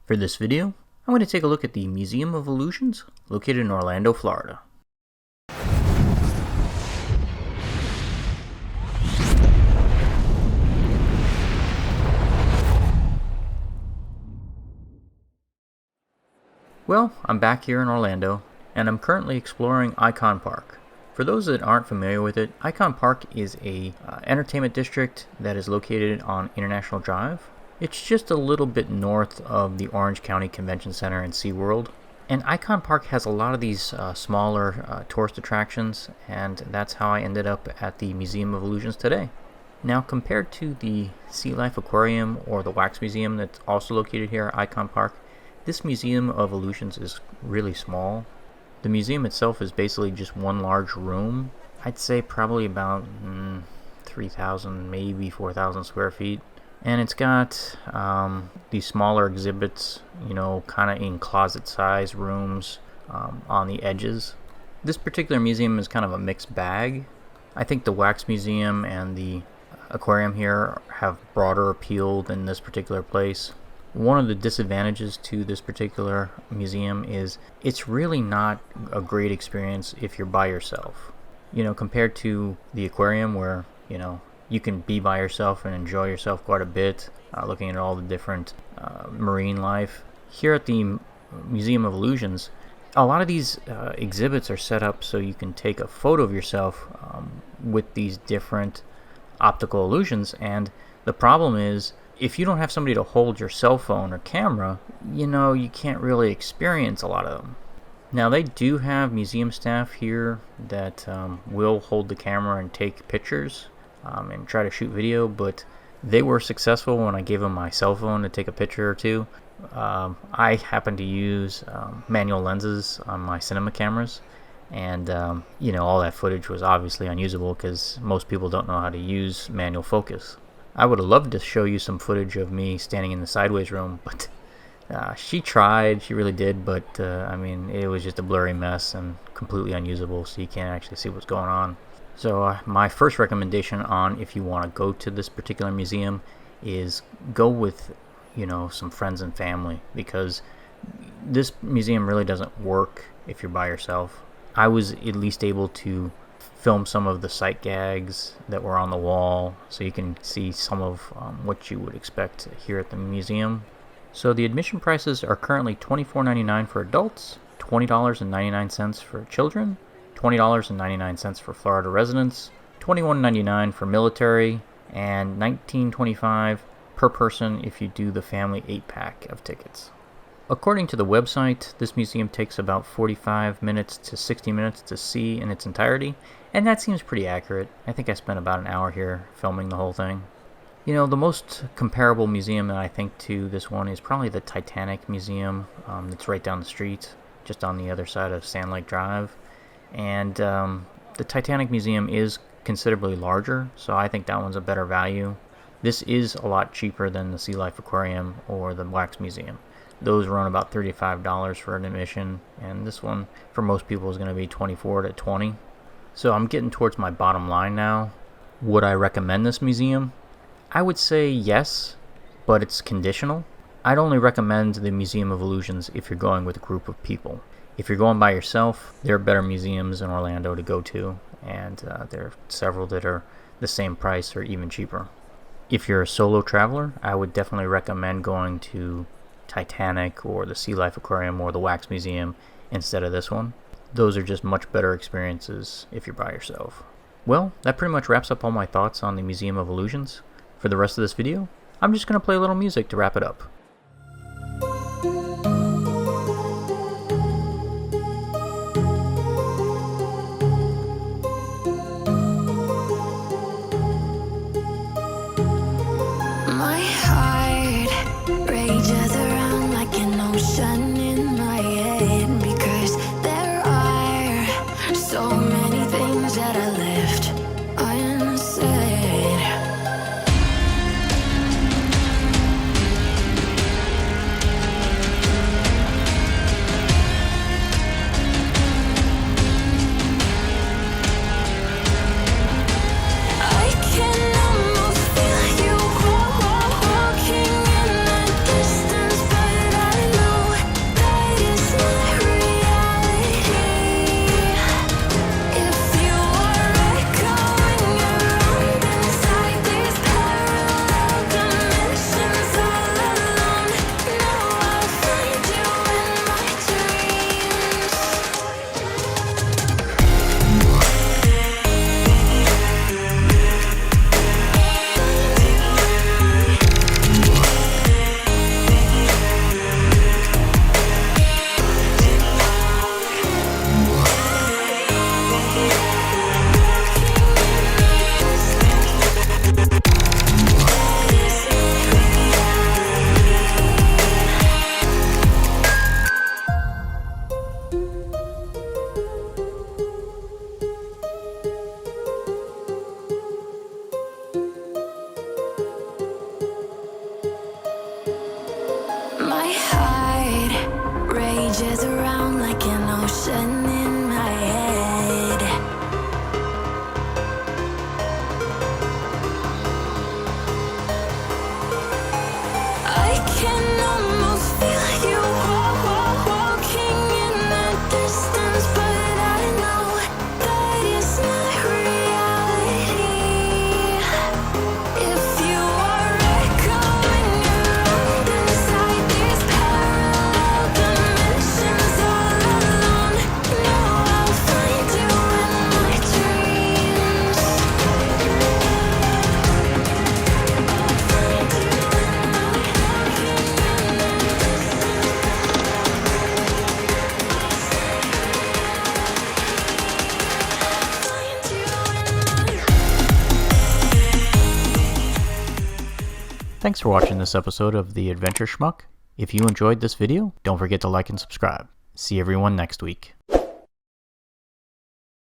For this video, I'm going to take a look at the Museum of Illusions located in Orlando, Florida. Well, I'm back here in Orlando, and I'm currently exploring Icon Park. For those that aren't familiar with it, Icon Park is a entertainment district that is located on International Drive. It's just a little bit north of the Orange County Convention Center and SeaWorld. And Icon Park has a lot of these smaller tourist attractions, and that's how I ended up at the Museum of Illusions today. Now, compared to the SeaLife Aquarium or the Wax Museum that's also located here at Icon Park, this Museum of Illusions is really small. The museum itself is basically just one large room. I'd say probably about 3,000, maybe 4,000 square feet. And it's got these smaller exhibits, kind of in closet-sized rooms on the edges. This particular museum is kind of a mixed bag. I think the Wax Museum and the aquarium here have broader appeal than this particular place. One of the disadvantages to this particular museum is it's really not a great experience if you're by yourself. Compared to the aquarium where, you can be by yourself and enjoy yourself quite a bit, looking at all the different marine life. Here at the Museum of Illusions, a lot of these exhibits are set up so you can take a photo of yourself with these different optical illusions, and the problem is if you don't have somebody to hold your cell phone or camera, you can't really experience a lot of them. Now, they do have museum staff here that will hold the camera and take pictures and try to shoot video, but they were successful when I gave them my cell phone to take a picture or two. I happen to use manual lenses on my cinema cameras, and all that footage was obviously unusable because most people don't know how to use manual focus. I would have loved to show you some footage of me standing in the sideways room, but she tried, she really did, but it was just a blurry mess and completely unusable, so you can't actually see what's going on. So my first recommendation on if you want to go to this particular museum is go with, some friends and family, because this museum really doesn't work if you're by yourself. I was at least able to film some of the sight gags that were on the wall, so you can see some of what you would expect here at the museum. So the admission prices are currently $24.99 for adults, $20.99 for children, $20.99 for Florida residents, $21.99 for military, and $19.25 per person if you do the family 8-pack of tickets. According to the website, this museum takes about 45 minutes to 60 minutes to see in its entirety, and that seems pretty accurate. I think I spent about an hour here filming the whole thing. The most comparable museum that I think to this one is probably the Titanic Museum that's right down the street, just on the other side of Sand Lake Drive. And the Titanic Museum is considerably larger, so I think that one's a better value. This is a lot cheaper than the SeaLife Aquarium or the Wax Museum. Those run about $35 for an admission, and this one for most people is going to be $24 to $20. So I'm getting towards my bottom line now. Would I recommend this museum? I would say yes, but it's conditional. I'd only recommend the Museum of Illusions if you're going with a group of people. If you're going by yourself, there are better museums in Orlando to go to, and there are several that are the same price or even cheaper. If you're a solo traveler, I would definitely recommend going to Titanic or the SeaLife Aquarium or the Wax Museum instead of this one. Those are just much better experiences if you're by yourself. Well, that pretty much wraps up all my thoughts on the Museum of Illusions. For the rest of this video, I'm just going to play a little music to wrap it up. My heart rages around like an ocean in my head, because there are so many things that I left unsaid. my heart rages around like an ocean in my head. I can almost feel you walking in the distance, but I know that it's not reality. If you are echoing around inside these parallel dimensions all alone, know I'll find you in my dreams. I'll find you in my Thanks for watching this episode of The Adventure Schmuck. If you enjoyed this video, don't forget to like and subscribe. See everyone next week.